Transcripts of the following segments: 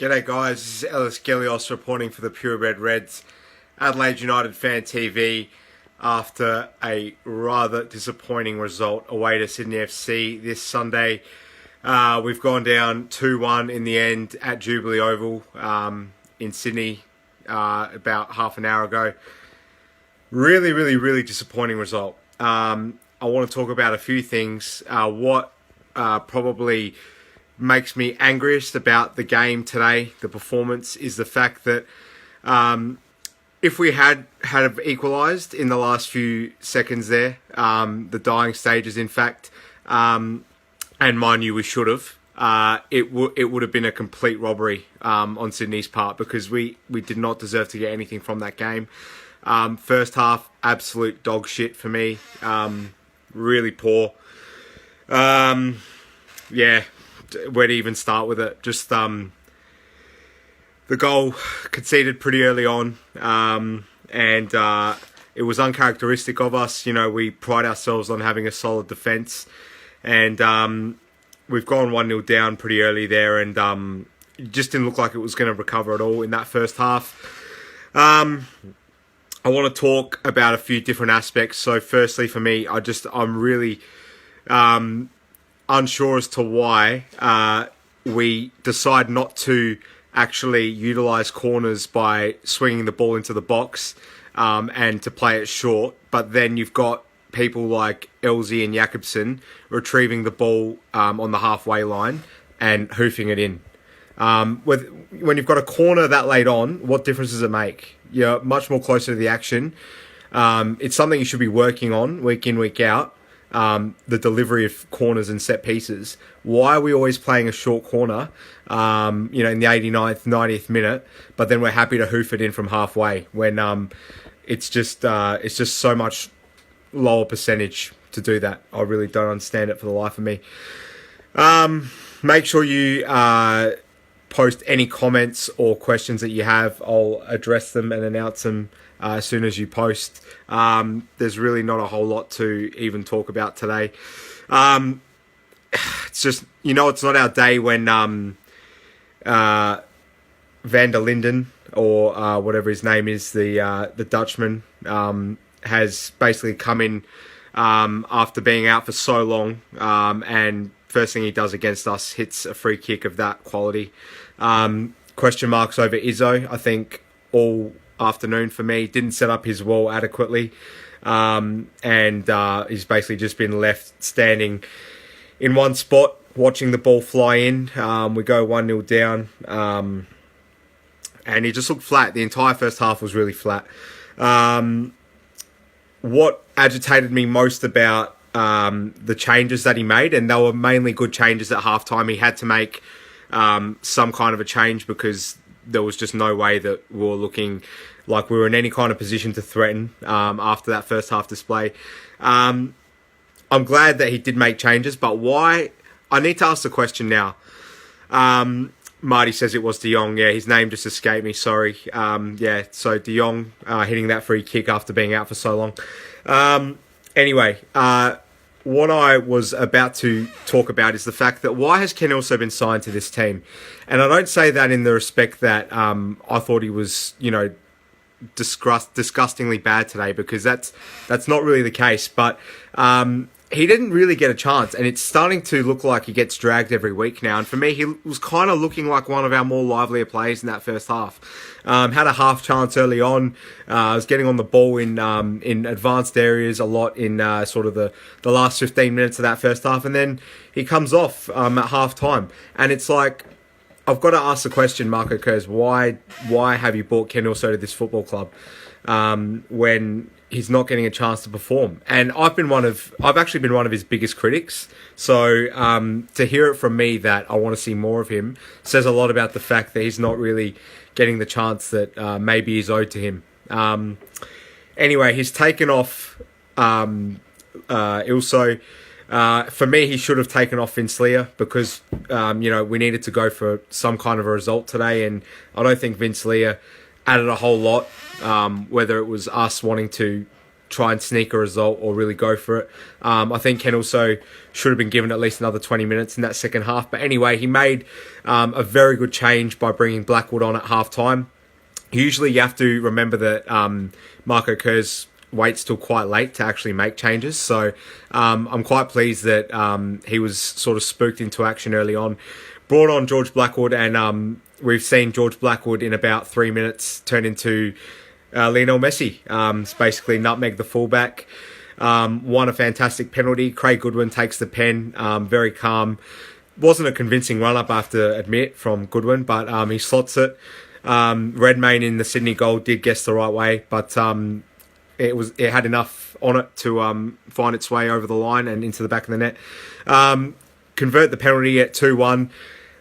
G'day guys, this is Ellis Gelios reporting for the Purebred Reds, Adelaide United Fan TV, after a rather disappointing result away to Sydney FC this Sunday. We've gone down 2-1 in the end at Jubilee Oval in Sydney about half an hour ago. Really disappointing result. I want to talk about a few things. What probably makes me angriest about the game today, the performance, is the fact that if we had equalised in the last few seconds there, the dying stages in fact, and mind you we should have, it would have been a complete robbery on Sydney's part, because we did not deserve to get anything from that game. First half, absolute dog shit for me, really poor. Where to even start with it? Just the goal conceded pretty early on, and it was uncharacteristic of us. You know, we pride ourselves on having a solid defence, and we've gone 1-0 down pretty early there, and it just didn't look like it was going to recover at all in that first half. I want to talk about a few different aspects. So firstly, for me, I'm really unsure as to why we decide not to actually utilise corners by swinging the ball into the box and to play it short. But then you've got people like Elsie and Jakobsen retrieving the ball on the halfway line and hoofing it in. When you've got a corner that late on, what difference does it make? You're much more closer to the action. It's something you should be working on week in, week out. The delivery of corners and set pieces. Why are we always playing a short corner, in the 89th, 90th minute, but then we're happy to hoof it in from halfway when it's just so much lower percentage to do that. I really don't understand it for the life of me. Make sure you post any comments or questions that you have. I'll address them and announce them as soon as you post. There's really not a whole lot to even talk about today. It's just, it's not our day when Van der Linden, or whatever his name is, the Dutchman, has basically come in after being out for so long, and first thing he does against us, hits a free kick of that quality. Question marks over Izzo, I think, all afternoon for me. Didn't set up his wall adequately, and he's basically just been left standing in one spot watching the ball fly in. We go 1-0 down, and he just looked flat. The entire first half was really flat. What agitated me most about the changes that he made, and they were mainly good changes at halftime, he had to make some kind of a change because there was just no way that we were looking like we were in any kind of position to threaten after that first half display. I'm glad that he did make changes, but why? I need to ask the question now. Marty says it was De Jong. Yeah, his name just escaped me, sorry. So De Jong hitting that free kick after being out for so long. Anyway, what I was about to talk about is the fact that why has Ken also been signed to this team? And I don't say that in the respect that I thought he was, disgustingly bad today, because that's not really the case. But he didn't really get a chance, and it's starting to look like he gets dragged every week now. And for me, he was kind of looking like one of our more livelier players in that first half. Had a half chance early on. Was getting on the ball in advanced areas a lot in sort of the last 15 minutes of that first half, and then he comes off at half time. And it's like, I've got to ask the question, Marco Kurz, why have you brought Ken also to this football club when he's not getting a chance to perform? And I've actually been one of his biggest critics. So to hear it from me that I want to see more of him says a lot about the fact that he's not really getting the chance that maybe is owed to him. Anyway, he's taken off Ilso. For me, he should have taken off Vince-Leah because, we needed to go for some kind of a result today, and I don't think Vince-Leah added a whole lot, whether it was us wanting to try and sneak a result or really go for it. I think Ken also should have been given at least another 20 minutes in that second half. But anyway, he made a very good change by bringing Blackwood on at half-time. Usually you have to remember that Marco Kerr's waits till quite late to actually make changes. So I'm quite pleased that he was sort of spooked into action early on. Brought on George Blackwood, and we've seen George Blackwood in about 3 minutes turn into Lionel Messi. It's basically nutmeg the fullback. Won a fantastic penalty. Craig Goodwin takes the pen, very calm. Wasn't a convincing run-up, I have to admit, from Goodwin, but he slots it. Redmayne in the Sydney goal did guess the right way, but it had enough on it to find its way over the line and into the back of the net. Convert the penalty at 2-1.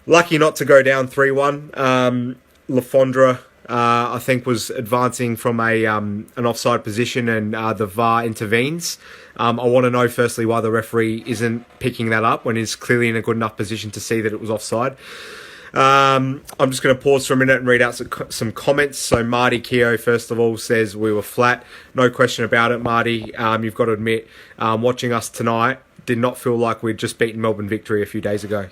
Lucky not to go down 3-1. Lafondra, I think, was advancing from an offside position, and the VAR intervenes. I want to know, firstly, why the referee isn't picking that up when he's clearly in a good enough position to see that it was offside. I'm just going to pause for a minute and read out some comments. So Marty Keogh, first of all, says we were flat. No question about it, Marty. You've got to admit, watching us tonight did not feel like we'd just beaten Melbourne Victory a few days ago.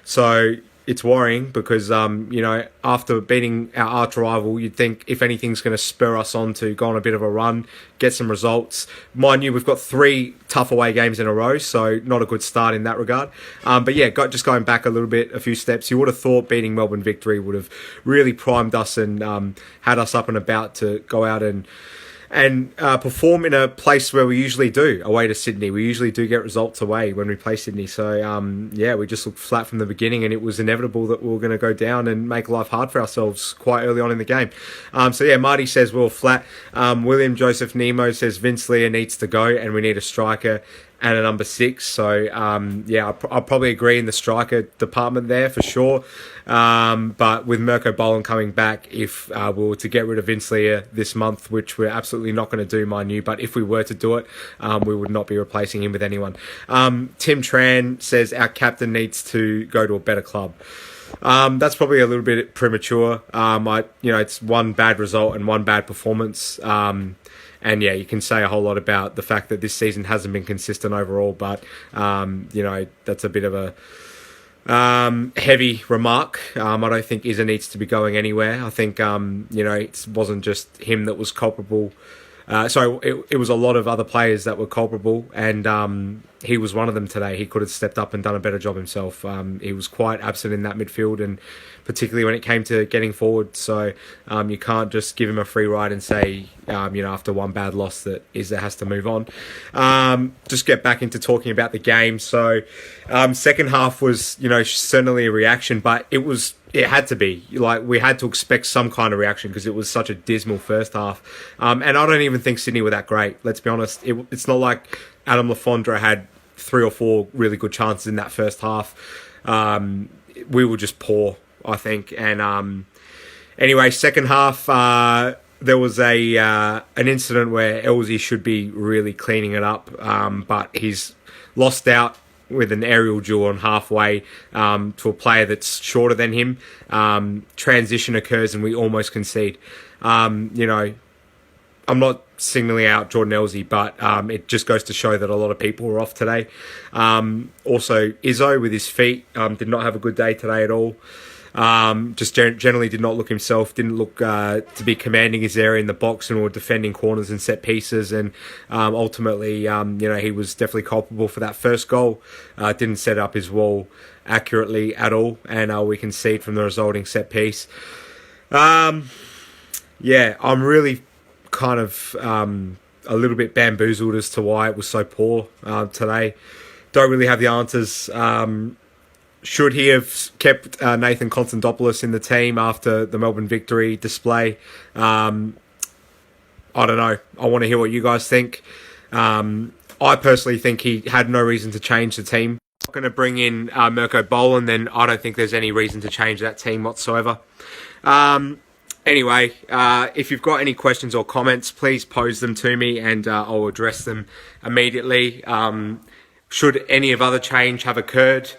So it's worrying because, after beating our arch rival, you'd think if anything's going to spur us on to go on a bit of a run, get some results. Mind you, we've got 3 tough away games in a row, so not a good start in that regard. But yeah, just going back a few steps, you would have thought beating Melbourne Victory would have really primed us and had us up and about to go out and perform in a place where we usually do, away to Sydney. We usually do get results away when we play Sydney. So, we just looked flat from the beginning, and it was inevitable that we were going to go down and make life hard for ourselves quite early on in the game. Marty says we were flat. William Joseph Nemo says Vince Leah needs to go, and we need a striker and a number 6. So, I'll probably agree in the striker department there for sure. But with Mirko Boland coming back, if we were to get rid of Vince Leah this month, which we're absolutely not going to do, mind you, but if we were to do it, we would not be replacing him with anyone. Tim Tran says our captain needs to go to a better club. That's probably a little bit premature. It's one bad result and one bad performance. And yeah, you can say a whole lot about the fact that this season hasn't been consistent overall, but, that's a bit of a heavy remark. I don't think Izza needs to be going anywhere. I think, it wasn't just him that was culpable. It was a lot of other players that were culpable, and he was one of them today. He could have stepped up and done a better job himself. He was quite absent in that midfield, and particularly when it came to getting forward. So you can't just give him a free ride and say, after one bad loss that Izza has to move on. Just get back into talking about the game. So second half was, certainly a reaction, but it had to be. We had to expect some kind of reaction because it was such a dismal first half. And I don't even think Sydney were that great, let's be honest. It's not like Adam Lafondra had 3 or 4 really good chances in that first half. We were just poor, I think. And anyway, second half, there was an incident where Elsie should be really cleaning it up, but he's lost out with an aerial duel on halfway to a player that's shorter than him. Transition occurs and we almost concede. I'm not singling out Jordan Elsie, but it just goes to show that a lot of people were off today. Also, Izzo with his feet did not have a good day today at all. Just generally did not look himself, didn't look to be commanding his area in the box and or defending corners and set pieces. And ultimately, he was definitely culpable for that first goal. Didn't set up his wall accurately at all, and we concede from the resulting set piece. I'm really kind of a little bit bamboozled as to why it was so poor today. Don't really have the answers. Should he have kept Nathan Konstantopoulos in the team after the Melbourne victory display? I don't know. I want to hear what you guys think. I personally think he had no reason to change the team. Not going to bring in Mirko Boland, then I don't think there's any reason to change that team whatsoever. Anyway, if you've got any questions or comments, please pose them to me and I'll address them immediately. Should any of other change have occurred?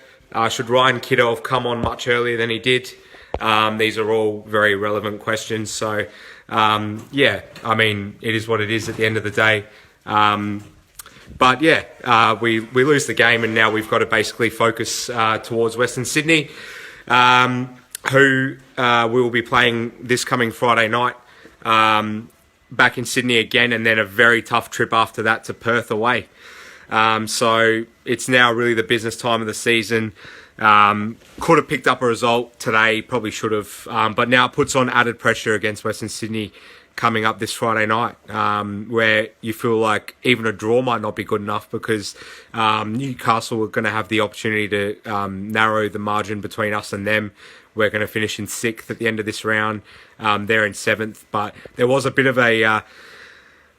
Should Ryan Kiddo have come on much earlier than he did? These are all very relevant questions. So Yeah, I mean, it is what it is at the end of the day. But yeah, we lose the game, and now we've got to basically focus towards Western Sydney, who we will be playing this coming Friday night back in Sydney again, and then a very tough trip after that to Perth away. So it's now really the business time of the season. Could have picked up a result today, probably should have, but now it puts on added pressure against Western Sydney coming up this Friday night, where you feel like even a draw might not be good enough because Newcastle are going to have the opportunity to narrow the margin between us and them. We're going to finish in 6th at the end of this round. They're in 7th, but there was a bit of a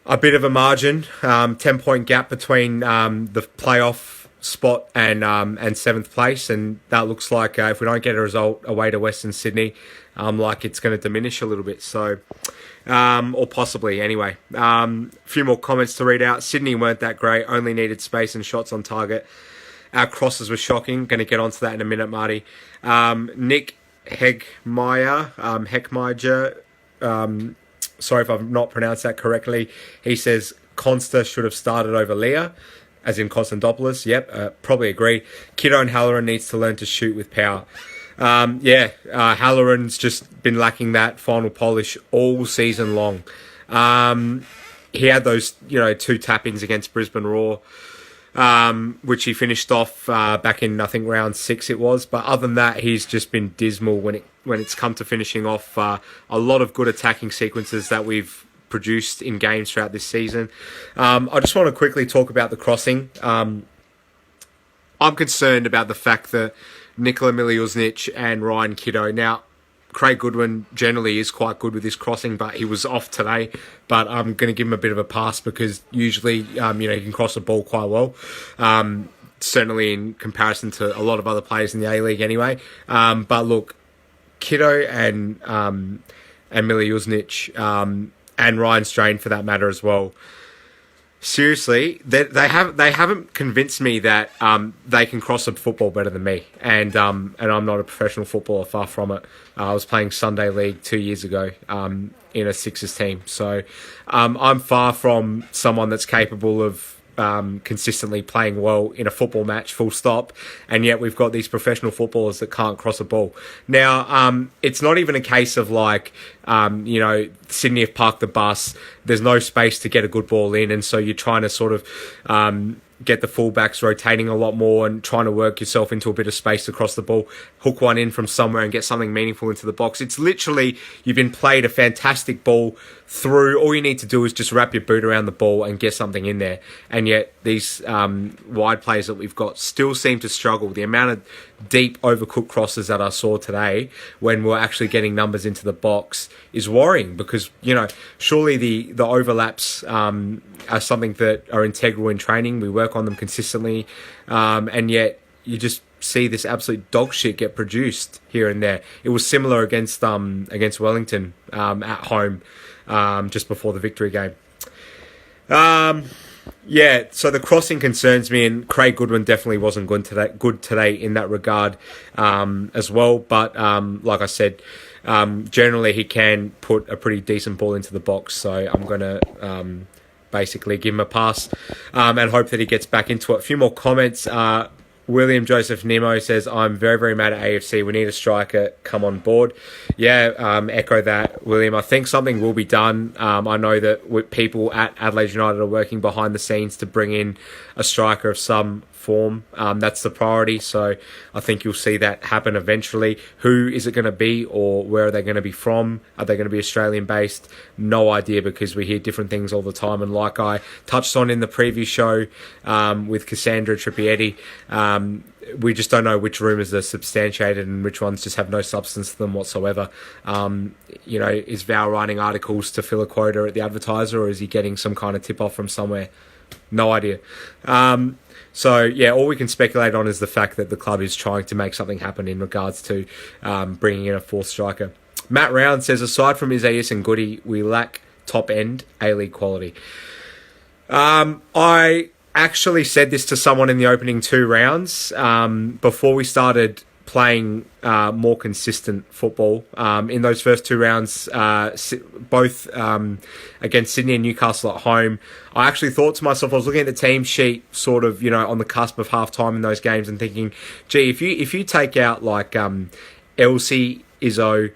margin, 10-point gap between the playoff spot and 7th place, and that looks like if we don't get a result away to Western Sydney, like it's going to diminish a little bit. So, or possibly anyway. A few more comments to read out. Sydney weren't that great. Only needed space and shots on target. Our crosses were shocking. Going to get onto that in a minute, Marty. Nick Heckmeyer, sorry if I've not pronounced that correctly. He says Consta should have started over Leah, as in Konstantopoulos. Yep, probably agree. Kiddo and Halloran needs to learn to shoot with power. Halloran's just been lacking that final polish all season long. He had those, 2 tap-ins against Brisbane Roar, which he finished off back in, I think, round 6 it was. But other than that, he's just been dismal when it's come to finishing off a lot of good attacking sequences that we've produced in games throughout this season. I just want to quickly talk about the crossing. I'm concerned about the fact that Nikola Miliuznic and Ryan Kiddo. Now, Craig Goodwin generally is quite good with his crossing, but he was off today. But I'm going to give him a bit of a pass because usually, he can cross the ball quite well. Certainly in comparison to a lot of other players in the A-League anyway. But look, Kiddo and Miliuznic, and Ryan Strain for that matter as well. Seriously, they haven't convinced me that they can cross a football better than me, and I'm not a professional footballer, far from it. I was playing Sunday League 2 years ago in a Sixers team, so I'm far from someone that's capable of consistently playing well in a football match, full stop, and yet we've got these professional footballers that can't cross a ball. Now, it's not even a case of like, Sydney have parked the bus, there's no space to get a good ball in, and so you're trying to sort of get the fullbacks rotating a lot more and trying to work yourself into a bit of space across the ball, hook one in from somewhere and get something meaningful into the box. It's literally, you've been played a fantastic ball through. All you need to do is just wrap your boot around the ball and get something in there. And yet these wide players that we've got still seem to struggle. The amount of deep overcooked crosses that I saw today when we're actually getting numbers into the box is worrying because, surely the overlaps are something that are integral in training. We work on them consistently, and yet you just see this absolute dog shit get produced here and there. It was similar against Wellington at home just before the victory game. So the crossing concerns me, and Craig Goodwin definitely wasn't good today in that regard as well. But like I said, generally he can put a pretty decent ball into the box. So I'm going to basically give him a pass and hope that he gets back into it. A few more comments. William Joseph Nemo says, I'm very, very mad at AFC. We need a striker come on board. Yeah, echo that, William. I think something will be done. I know that people at Adelaide United are working behind the scenes to bring in a striker of some form. That's the priority. So I think you'll see that happen eventually. Who is it going to be, or where are they going to be from? Are they going to be Australian based? No idea, because we hear different things all the time. And like I touched on in the previous show with Cassandra Trippietti, we just don't know which rumours are substantiated and which ones just have no substance to them whatsoever. Is Val writing articles to fill a quota at the Advertiser, or is he getting some kind of tip-off from somewhere? No idea. So, yeah, all we can speculate on is the fact that the club is trying to make something happen in regards to bringing in a fourth striker. Matt Round says, aside from Isaias and Goody, we lack top-end A-League quality. I actually said this to someone in the opening 2 rounds before we started playing more consistent football. In those first two rounds, both against Sydney and Newcastle at home, I actually thought to myself, I was looking at the team sheet sort of, on the cusp of half-time in those games and thinking, gee, if you take out like Elsie, Izzo,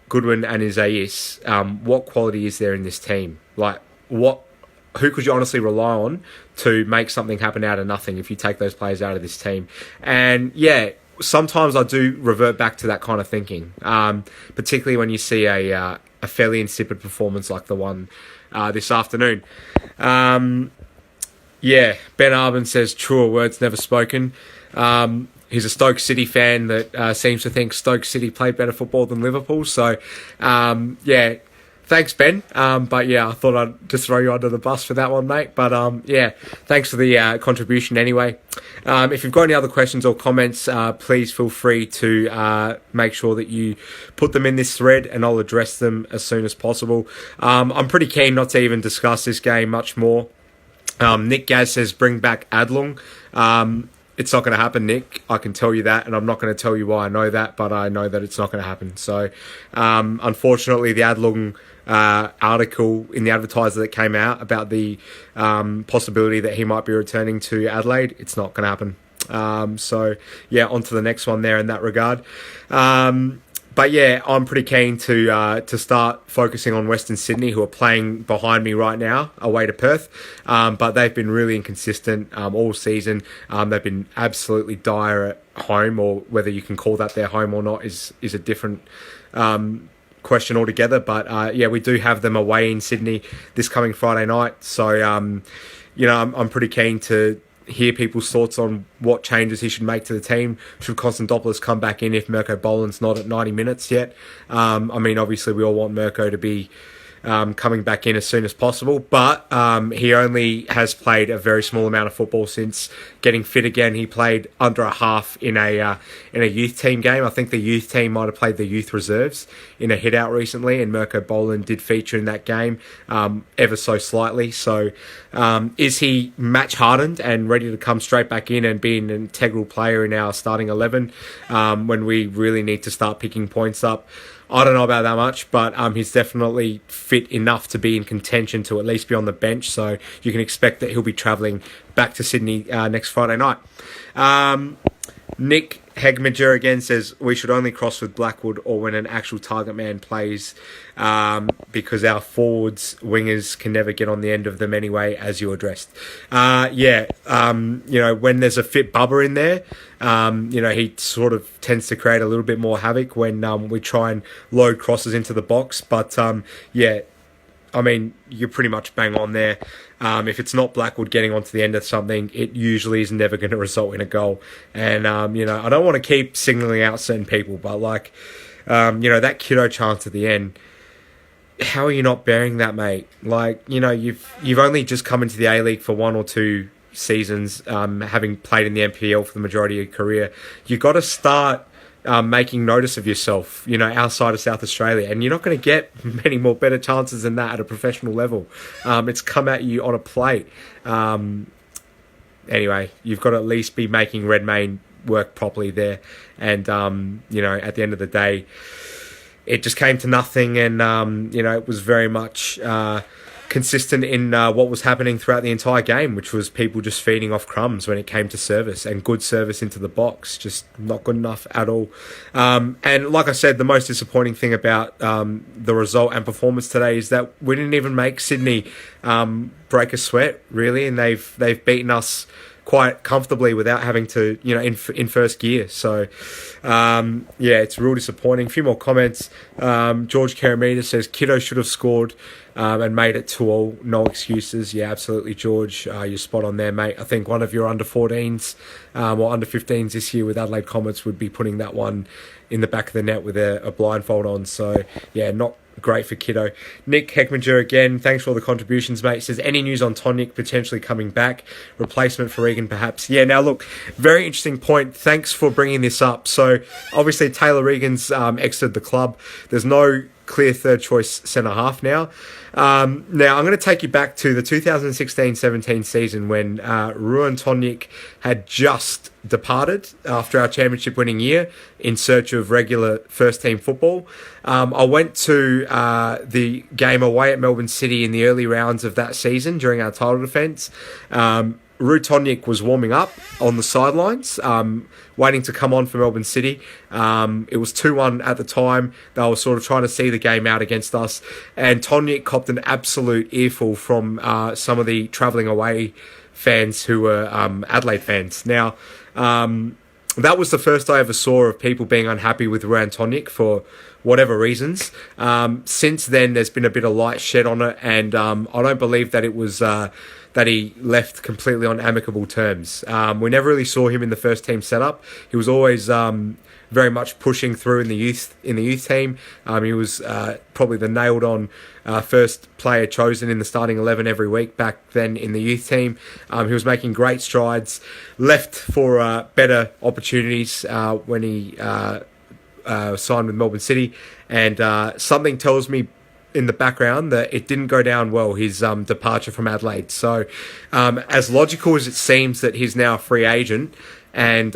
Goodwin and Isaias, what quality is there in this team? Like, who could you honestly rely on to make something happen out of nothing if you take those players out of this team? And yeah, sometimes I do revert back to that kind of thinking, particularly when you see a fairly insipid performance like the one this afternoon. Ben Arbin says, truer words never spoken. He's a Stoke City fan that seems to think Stoke City played better football than Liverpool. So, thanks, Ben. But yeah, I thought I'd just throw you under the bus for that one, mate. But thanks for the contribution anyway. If you've got any other questions or comments, please feel free to make sure that you put them in this thread and I'll address them as soon as possible. I'm pretty keen not to even discuss this game much more. Nick Gaz says, bring back Adlung. It's not going to happen, Nick. I can tell you that, and I'm not going to tell you why I know that, but I know that it's not going to happen. So, unfortunately, the Adlung article in the Advertiser that came out about the possibility that he might be returning to Adelaide, it's not going to happen. On to the next one there in that regard. But yeah, I'm pretty keen to start focusing on Western Sydney, who are playing behind me right now, away to Perth. But they've been really inconsistent all season. They've been absolutely dire at home, or whether you can call that their home or not is a different question altogether. But we do have them away in Sydney this coming Friday night. So I'm pretty keen to hear people's thoughts on what changes he should make to the team. Should Constantopoulos come back in if Mirko Boland's not at 90 minutes yet? Obviously we all want Mirko to be coming back in as soon as possible, but he only has played a very small amount of football since getting fit again. He played under a half in a youth team game. I think the youth team might have played the youth reserves in a hit out recently, and Mirko Boland did feature in that game ever so slightly. So is he match hardened and ready to come straight back in and be an integral player in our starting 11 when we really need to start picking points up? I don't know about that much, but he's definitely fit enough to be in contention to at least be on the bench. So you can expect that he'll be travelling back to Sydney next Friday night. Nick Hegmager again says, we should only cross with Blackwood or when an actual target man plays because our forwards, wingers can never get on the end of them anyway, as you addressed. When there's a fit Bubba in there, he sort of tends to create a little bit more havoc when we try and load crosses into the box. But you're pretty much bang on there. If it's not Blackwood getting onto the end of something, it usually is never going to result in a goal. And, I don't want to keep signalling out certain people, but that Kiddo chance at the end, how are you not bearing that, mate? You've only just come into the A-League for 1 or 2 seasons, having played in the NPL for the majority of your career. You've got to start making notice of yourself, outside of South Australia, and you're not going to get many more better chances than that at a professional level. It's come at you on a plate. Anyway, you've got to at least be making Redmayne work properly there, and at the end of the day, it just came to nothing, and it was very much consistent in what was happening throughout the entire game, which was people just feeding off crumbs when it came to service, and good service into the box, just not good enough at all. And like I said, the most disappointing thing about the result and performance today is that we didn't even make Sydney break a sweat, really, and they've beaten us quite comfortably without having to, in first gear. So, it's real disappointing. A few more comments. George Karamita says, Kiddo should have scored and made it 2-2. No excuses. Yeah, absolutely, George. You're spot on there, mate. I think one of your under-14s or under-15s this year with Adelaide Comets would be putting that one in the back of the net with a blindfold on. So, not great for Kiddo. Nick Heckmanger again, thanks for all the contributions, mate. Says, any news on Tonic potentially coming back? Replacement for Regan, perhaps? Yeah, now look, very interesting point. Thanks for bringing this up. So, obviously, Taylor Regan's exited the club. There's no clear third choice centre half now. Now, I'm going to take you back to the 2016-17 season when Ruan Tonjik had just departed after our championship winning year in search of regular first team football. I went to the game away at Melbourne City in the early rounds of that season during our title defence. Ru Tonjik was warming up on the sidelines, waiting to come on for Melbourne City. It was 2-1 at the time. They were sort of trying to see the game out against us. And Tonjik copped an absolute earful from some of the travelling away fans who were Adelaide fans. Now, that was the first I ever saw of people being unhappy with Ruan Tonjik for whatever reasons. Since then, there's been a bit of light shed on it, and I don't believe that it was that he left completely on amicable terms. We never really saw him in the first team setup. He was always very much pushing through in the youth team. He was probably the nailed on first player chosen in the starting 11 every week back then in the youth team. He was making great strides. Left for better opportunities when he signed with Melbourne City, and something tells me in the background that it didn't go down well, his departure from Adelaide. So as logical as it seems that he's now a free agent and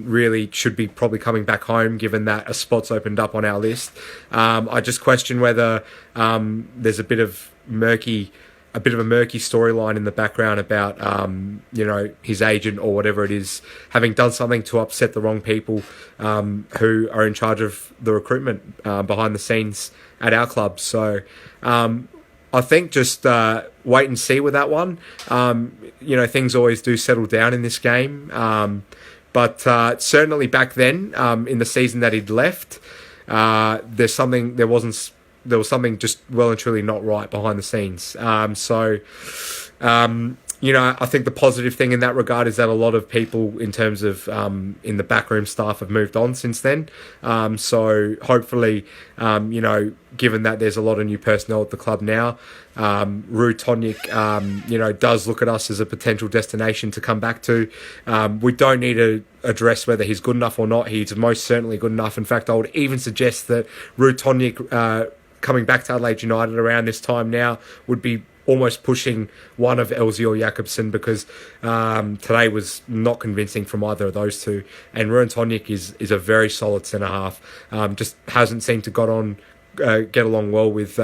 really should be probably coming back home given that a spot's opened up on our list, I just question whether there's a bit of a murky storyline in the background about his agent or whatever it is having done something to upset the wrong people who are in charge of the recruitment behind the scenes at our club. So I think just wait and see with that one. Things always do settle down in this game, but certainly back then in the season that he'd left, there was something just well and truly not right behind the scenes. I think the positive thing in that regard is that a lot of people in terms of in the backroom staff have moved on since then. So hopefully, given that there's a lot of new personnel at the club now, Ru Tonjik, does look at us as a potential destination to come back to. We don't need to address whether he's good enough or not. He's most certainly good enough. In fact, I would even suggest that Ru Tonjik coming back to Adelaide United around this time now would be almost pushing one of Ellis or Jakobsen, because today was not convincing from either of those two. And Ruan Tonjik is a very solid centre-half. Just hasn't seemed to get along well with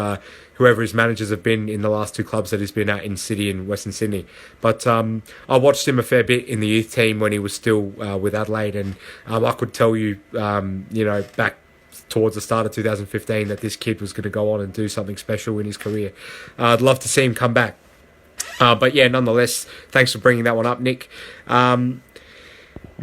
whoever his managers have been in the last two clubs that he's been at in City and Western Sydney. But I watched him a fair bit in the youth team when he was still with Adelaide, and I could tell you, back towards the start of 2015 that this kid was going to go on and do something special in his career. I'd love to see him come back. But yeah, nonetheless, thanks for bringing that one up, Nick.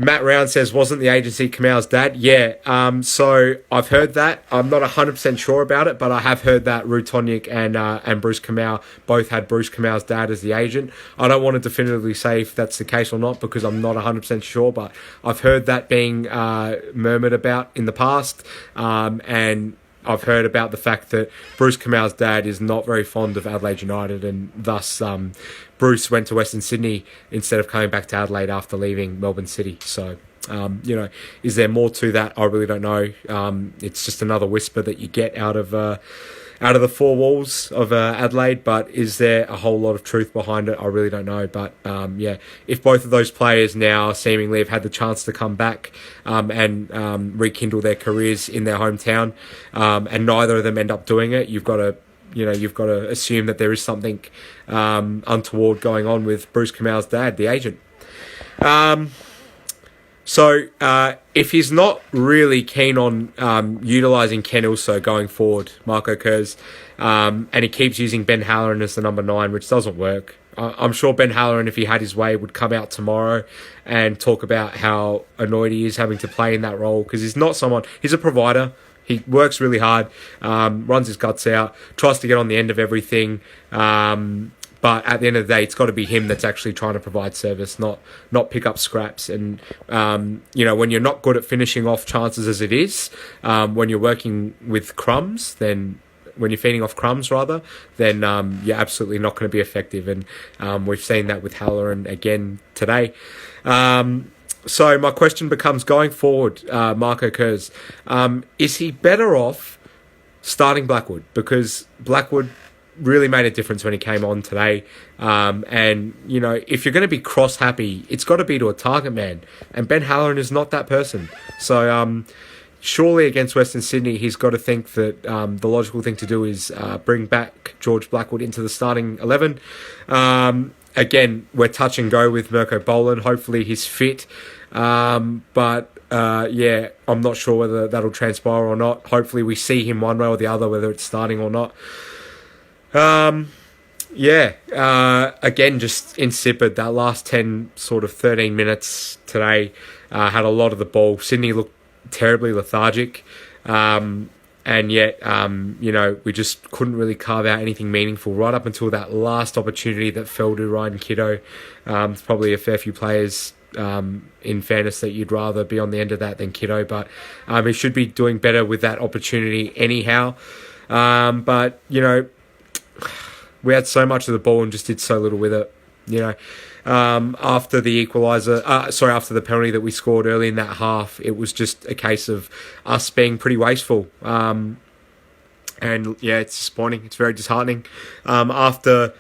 Matt Round says, wasn't the agency Kamau's dad? Yeah, so I've heard that. I'm not 100% sure about it, but I have heard that Ru Tonjik and Bruce Kamau both had Bruce Kamau's dad as the agent. I don't want to definitively say if that's the case or not because I'm not 100% sure, but I've heard that being murmured about in the past, and I've heard about the fact that Bruce Kamau's dad is not very fond of Adelaide United, and thus Bruce went to Western Sydney instead of coming back to Adelaide after leaving Melbourne City. So, is there more to that? I really don't know. It's just another whisper that you get out of the four walls of Adelaide, but is there a whole lot of truth behind it? I really don't know. But if both of those players now seemingly have had the chance to come back and rekindle their careers in their hometown, and neither of them end up doing it, you've got to assume that there is something untoward going on with Bruce Kamau's dad, the agent. So if he's not really keen on utilising Ken Ilso going forward, Marco Kurz, and he keeps using Ben Halloran as the number 9, which doesn't work. I'm sure Ben Halloran, if he had his way, would come out tomorrow and talk about how annoyed he is having to play in that role, because he's a provider. He works really hard, runs his guts out, tries to get on the end of everything. But at the end of the day, it's got to be him that's actually trying to provide service, not pick up scraps. And, when you're not good at finishing off chances as it is, when you're working with crumbs, then when you're feeding off crumbs, rather, then you're absolutely not going to be effective. And we've seen that with Halloran again today. So my question becomes, going forward, Marco Kurz, is he better off starting Blackwood, because Blackwood really made a difference when he came on today. And, you know, if you're going to be cross-happy, it's got to be to a target man. And Ben Halloran is not that person. So, surely against Western Sydney, he's got to think that the logical thing to do is bring back George Blackwood into the starting 11. Again, we're touch and go with Mirko Boland. Hopefully he's fit. But I'm not sure whether that'll transpire or not. Hopefully we see him one way or the other, whether it's starting or not. Again, just insipid. That last 13 minutes today had a lot of the ball. Sydney looked terribly lethargic. And yet, we just couldn't really carve out anything meaningful right up until that last opportunity that fell to Ryan Kiddo. There's probably a fair few players, in fairness, that you'd rather be on the end of that than Kiddo, but he should be doing better with that opportunity anyhow. But, you know, we had so much of the ball and just did so little with it, you know. After the after the penalty that we scored early in that half, it was just a case of us being pretty wasteful. And yeah, it's disappointing. It's very disheartening. After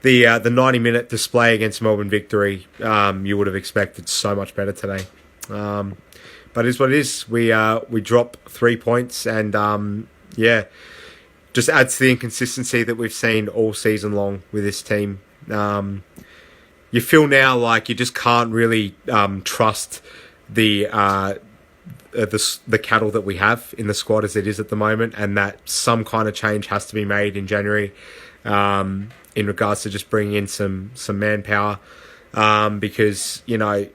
the 90-minute display against Melbourne Victory, you would have expected so much better today. But it is what it is. We drop 3 points, and just adds to the inconsistency that we've seen all season long with this team. You feel now like you just can't really trust the cattle that we have in the squad as it is at the moment, and that some kind of change has to be made in January in regards to just bringing in some manpower, because, you know,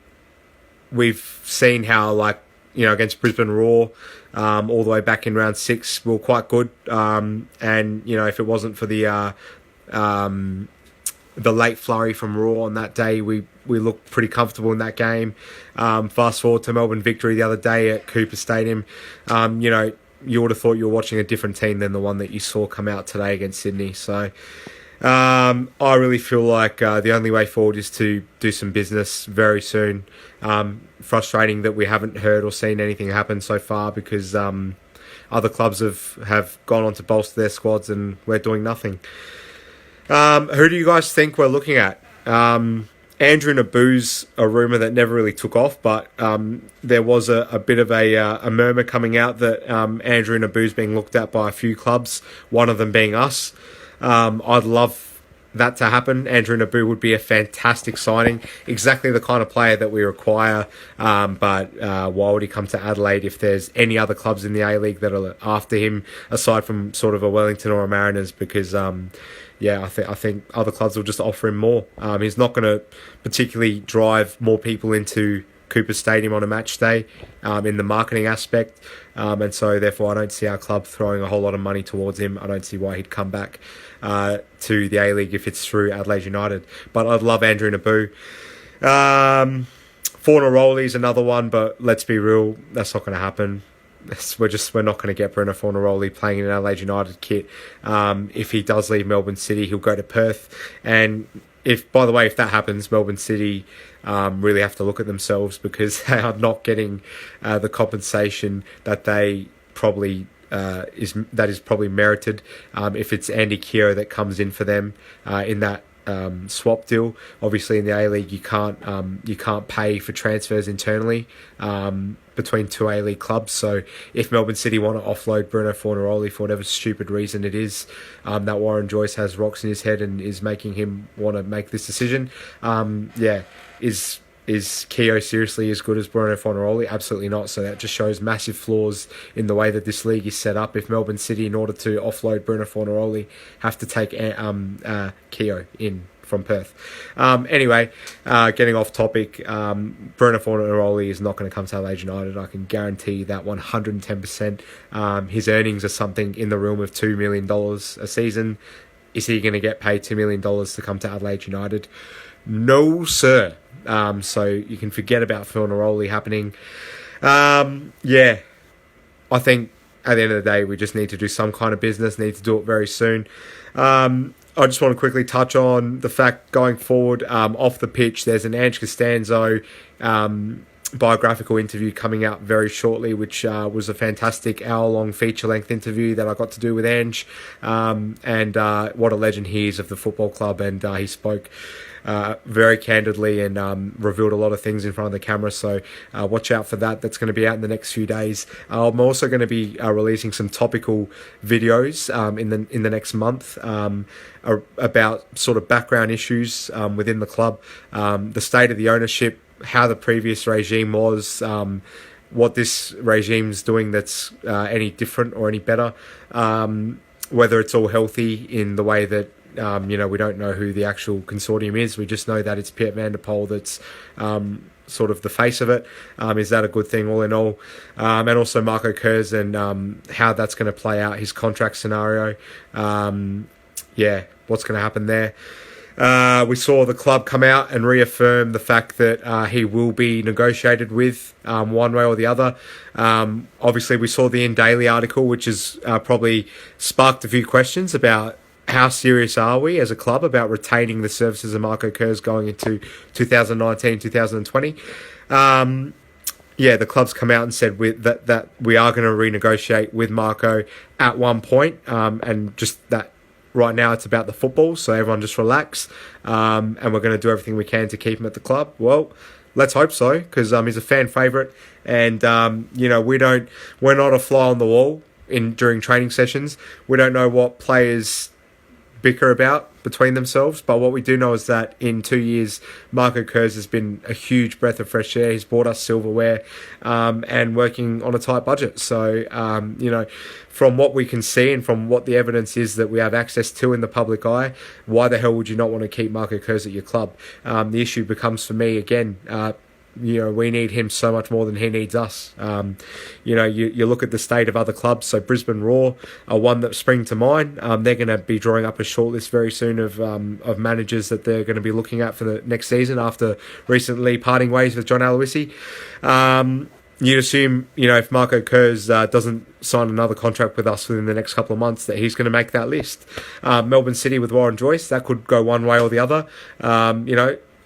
we've seen how, like, you know, against Brisbane Roar, all the way back in round 6, we were quite good, and, you know, if it wasn't for the late flurry from Raw on that day, we looked pretty comfortable in that game. Fast forward to Melbourne Victory the other day at Cooper Stadium. You know, you would have thought you were watching a different team than the one that you saw come out today against Sydney. So I really feel like the only way forward is to do some business very soon. Frustrating that we haven't heard or seen anything happen so far, because other clubs have gone on to bolster their squads and we're doing nothing. Who do you guys think we're looking at? Andrew Naboo's a rumour that never really took off, but there was a bit of a murmur coming out that Andrew Naboo's being looked at by a few clubs, one of them being us. I'd love that to happen. Andrew Naboo would be a fantastic signing, exactly the kind of player that we require. But why would he come to Adelaide if there's any other clubs in the A-League that are after him, aside from sort of a Wellington or a Mariners? Because I think other clubs will just offer him more. He's not going to particularly drive more people into Cooper Stadium on a match day in the marketing aspect, and so therefore I don't see our club throwing a whole lot of money towards him. I don't see why he'd come back to the A-League if it's through Adelaide United. But I'd love Andrew Naboo. Fornaroli's another one, but let's be real, that's not going to happen. We're not going to get Bruno Fornaroli playing in an Adelaide United kit. If he does leave Melbourne City, he'll go to Perth. And if that happens, Melbourne City really have to look at themselves, because they are not getting the compensation that they probably is probably merited. If it's Andy Keogh that comes in for them in that swap deal. Obviously in the A-League you can't pay for transfers internally between two A-League clubs. So if Melbourne City want to offload Bruno Fornaroli for whatever stupid reason it is, that Warren Joyce has rocks in his head and is making him want to make this decision, is Keogh seriously as good as Bruno Fornaroli? Absolutely not. So that just shows massive flaws in the way that this league is set up. If Melbourne City, in order to offload Bruno Fornaroli, have to take Keogh in from Perth. Anyway, getting off topic, Bruno Fornaroli is not going to come to Adelaide United. I can guarantee that 110%. His earnings are something in the realm of $2 million a season. Is he going to get paid $2 million to come to Adelaide United? No, sir. So you can forget about Fornaroli happening. I think at the end of the day, we just need to do some kind of business, need to do it very soon. I just want to quickly touch on the fact going forward, off the pitch, there's an Ange Costanzo biographical interview coming out very shortly, which was a fantastic hour-long feature-length interview that I got to do with Ange, and what a legend he is of the football club, and he spoke very candidly and revealed a lot of things in front of the camera, so watch out for that. That's going to be out in the next few days. I'm also going to be releasing some topical videos in the next month about sort of background issues within the club, the state of the ownership, how the previous regime was, what this regime's doing that's any different or any better, whether it's all healthy in the way that we don't know who the actual consortium is. We just know that it's Piet van der Pol that's sort of the face of it. Is that a good thing all in all? And also Marco Kurz and how that's going to play out, his contract scenario. What's going to happen there? We saw the club come out and reaffirm the fact that he will be negotiated with one way or the other. Obviously, we saw the In Daily article, which has probably sparked a few questions about how serious are we as a club about retaining the services of Marco Kurz going into 2019, 2020. The club's come out and said that we are going to renegotiate with Marco at one point, and just that right now it's about the football, so everyone just relax, and we're going to do everything we can to keep him at the club. Well, let's hope so, because he's a fan favourite, and we're not a fly on the wall during training sessions. We don't know what players bicker about between themselves, but what we do know is that in 2 years Marco Kurz has been a huge breath of fresh air. He's bought us silverware and working on a tight budget, so from what we can see and from what the evidence is that we have access to in the public eye, why the hell would you not want to keep Marco Kurz at your club? The issue becomes for me again, we need him so much more than he needs us. You look at the state of other clubs. So Brisbane Roar are one that spring to mind. They're going to be drawing up a shortlist very soon of managers that they're going to be looking at for the next season after recently parting ways with John Aloisi. You'd assume, if Marco Kurz doesn't sign another contract with us within the next couple of months, that he's going to make that list. Melbourne City with Warren Joyce, that could go one way or the other.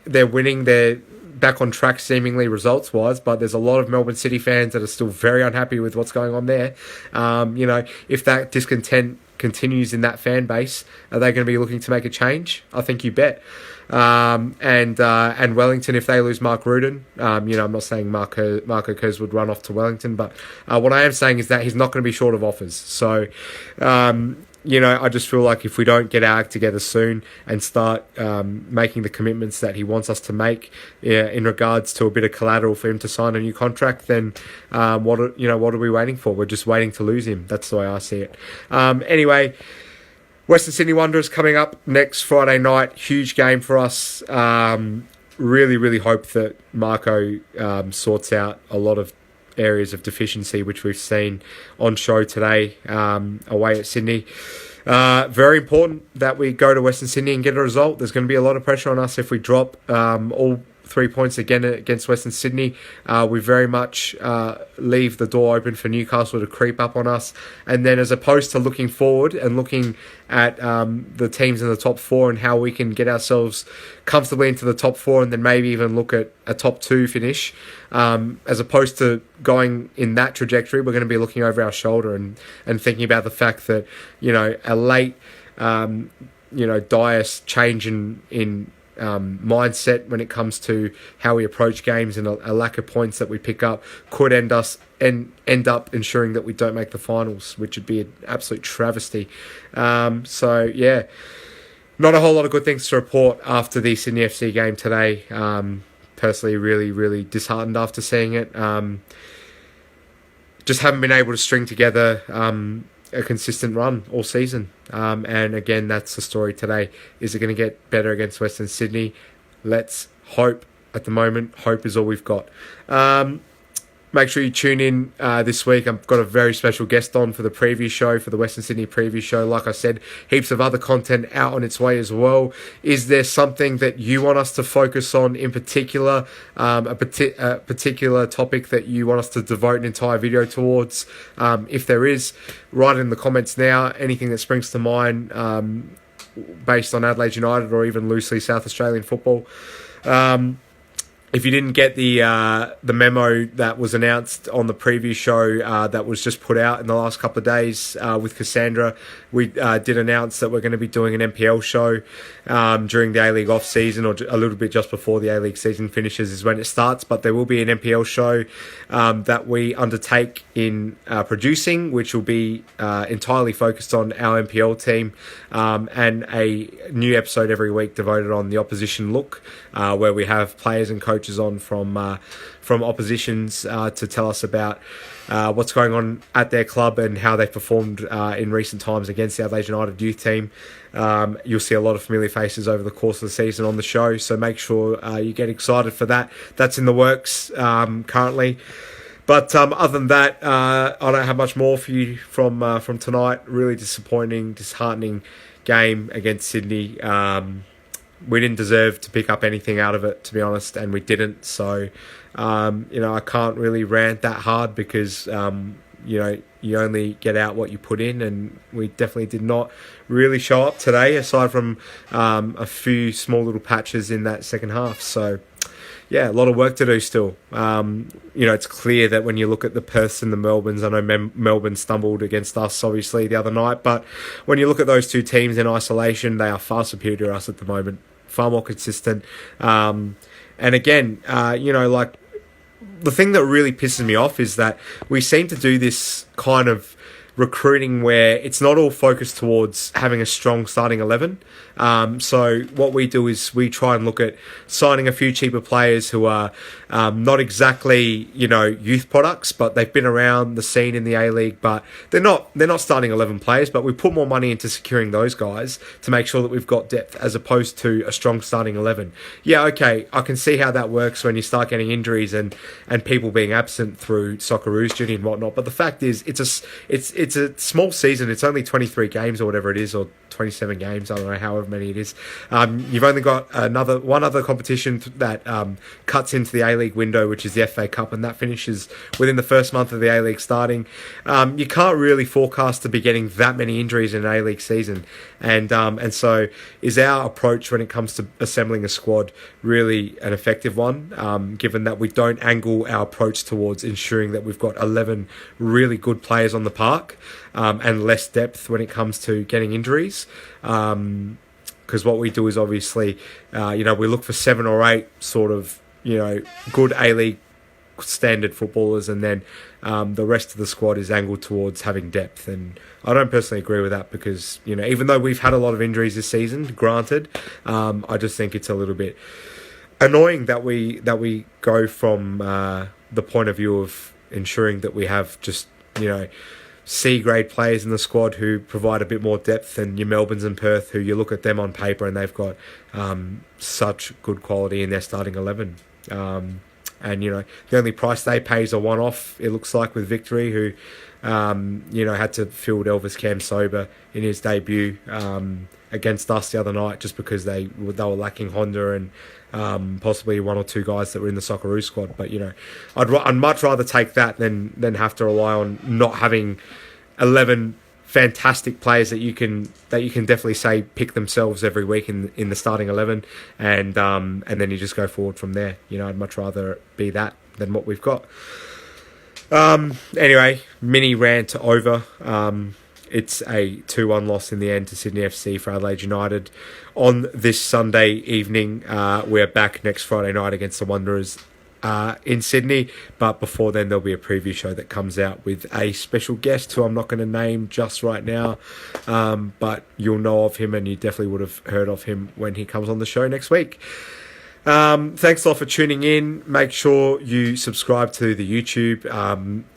They're winning. They're back on track seemingly results-wise, but there's a lot of Melbourne City fans that are still very unhappy with what's going on there. If that discontent continues in that fan base, are they going to be looking to make a change? I think you bet. And Wellington, if they lose Mark Rudin, I'm not saying Marco Kurz would run off to Wellington, but what I am saying is that he's not going to be short of offers. So, I just feel like if we don't get our act together soon and start making the commitments that he wants us to make in regards to a bit of collateral for him to sign a new contract, then what are we waiting for? We're just waiting to lose him. That's the way I see it. Anyway, Western Sydney Wanderers coming up next Friday night. Huge game for us. Really, really hope that Marco sorts out a lot of areas of deficiency which we've seen on show today away at Sydney. Very important that we go to Western Sydney and get a result. There's going to be a lot of pressure on us if we drop all 3 points again against Western Sydney. We very much leave the door open for Newcastle to creep up on us. And then as opposed to looking forward and looking at the teams in the top four and how we can get ourselves comfortably into the top four and then maybe even look at a top two finish, as opposed to going in that trajectory, we're going to be looking over our shoulder and thinking about the fact that, a late, dire change in mindset when it comes to how we approach games and a lack of points that we pick up could end up ensuring that we don't make the finals, which would be an absolute travesty. Not a whole lot of good things to report after the Sydney FC game today. Personally, really, really disheartened after seeing it. Just haven't been able to string together a consistent run all season. And again, that's the story today. Is it going to get better against Western Sydney? Let's hope. At the moment, hope is all we've got. Make sure you tune in this week. I've got a very special guest on for the preview show, for the Western Sydney preview show. Like I said, heaps of other content out on its way as well. Is there something that you want us to focus on in particular? A particular topic that you want us to devote an entire video towards? If there is, write it in the comments now. Anything that springs to mind based on Adelaide United or even loosely South Australian football. if you didn't get the memo that was announced on the preview show that was just put out in the last couple of days with Cassandra, we did announce that we're going to be doing an NPL show during the A-League off-season, or a little bit just before the A-League season finishes is when it starts, but there will be an NPL show that we undertake in producing, which will be entirely focused on our NPL team, and a new episode every week devoted on the opposition look, where we have players and coaches on from oppositions to tell us about what's going on at their club and how they've performed in recent times against the Adelaide United youth team. You'll see a lot of familiar faces over the course of the season on the show, so make sure you get excited for that. That's in the works currently. But other than that, I don't have much more for you from tonight. Really disheartening game against Sydney. We didn't deserve to pick up anything out of it, to be honest, and we didn't. So, I can't really rant that hard because, you only get out what you put in, and we definitely did not really show up today, aside from a few small little patches in that second half. So, yeah, a lot of work to do still. It's clear that when you look at the Perths and the Melbournes, I know Melbourne stumbled against us, obviously, the other night, but when you look at those two teams in isolation, they are far superior to us at the moment, far more consistent. And again, the thing that really pisses me off is that we seem to do this kind of recruiting where it's not all focused towards having a strong starting 11. So what we do is we try and look at signing a few cheaper players who are not exactly, youth products, but they've been around the scene in the A-League, but they're not starting 11 players, but we put more money into securing those guys to make sure that we've got depth as opposed to a strong starting 11. Yeah, okay, I can see how that works when you start getting injuries and people being absent through Socceroos duty and whatnot, but the fact is it's a small season. It's only 23 games or whatever it is, or 27 games, I don't know, however many it is. You've only got one other competition that cuts into the A-League window, which is the FA Cup, and that finishes within the first month of the A-League starting. You can't really forecast to be getting that many injuries in an A-League season, and so is our approach when it comes to assembling a squad really an effective one, given that we don't angle our approach towards ensuring that we've got 11 really good players on the park, and less depth when it comes to getting injuries. Because what we do is obviously, we look for 7 or 8 sort of, good A-League standard footballers, and then the rest of the squad is angled towards having depth. And I don't personally agree with that because, even though we've had a lot of injuries this season, granted, I just think it's a little bit annoying that we go from the point of view of ensuring that we have just, C-grade players in the squad who provide a bit more depth than your Melbournes and Perth, who you look at them on paper and they've got such good quality in their starting 11. And, the only price they pay is a one-off, it looks like, with Victory, who, had to field Elvis Cam sober in his debut against us the other night just because they were lacking Honda and possibly 1 or 2 guys that were in the Socceroos squad. But, I'd much rather take that than have to rely on not having 11 fantastic players that you can definitely say pick themselves every week in the starting 11, and then you just go forward from there. I'd much rather be that than what we've got. Anyway, mini rant over. It's a 2-1 loss in the end to Sydney FC for Adelaide United. On this Sunday evening, we're back next Friday night against the Wanderers in Sydney, but before then there'll be a preview show that comes out with a special guest who I'm not going to name just right now, but you'll know of him and you definitely would have heard of him when he comes on the show next week. Thanks a lot for tuning in. Make sure you subscribe to the YouTube.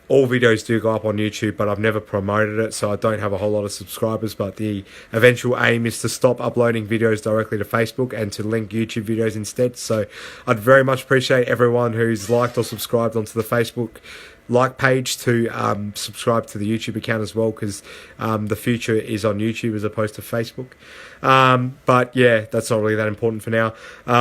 All videos do go up on YouTube, but I've never promoted it, so I don't have a whole lot of subscribers, but the eventual aim is to stop uploading videos directly to Facebook and to link YouTube videos instead. So I'd very much appreciate everyone who's liked or subscribed onto the Facebook like page to subscribe to the YouTube account as well, because the future is on YouTube as opposed to Facebook. But yeah, that's not really that important for now.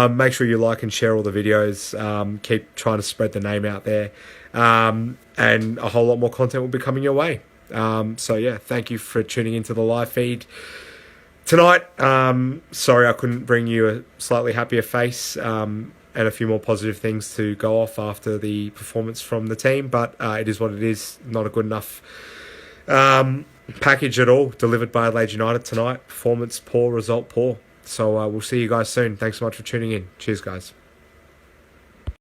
Make sure you like and share all the videos. Keep trying to spread the name out there. And a whole lot more content will be coming your way. So yeah, thank you for tuning into the live feed tonight. Sorry I couldn't bring you a slightly happier face. and a few more positive things to go off after the performance from the team. But it is what it is. Not a good enough package at all delivered by Adelaide United tonight. Performance poor, result poor. So we'll see you guys soon. Thanks so much for tuning in. Cheers, guys.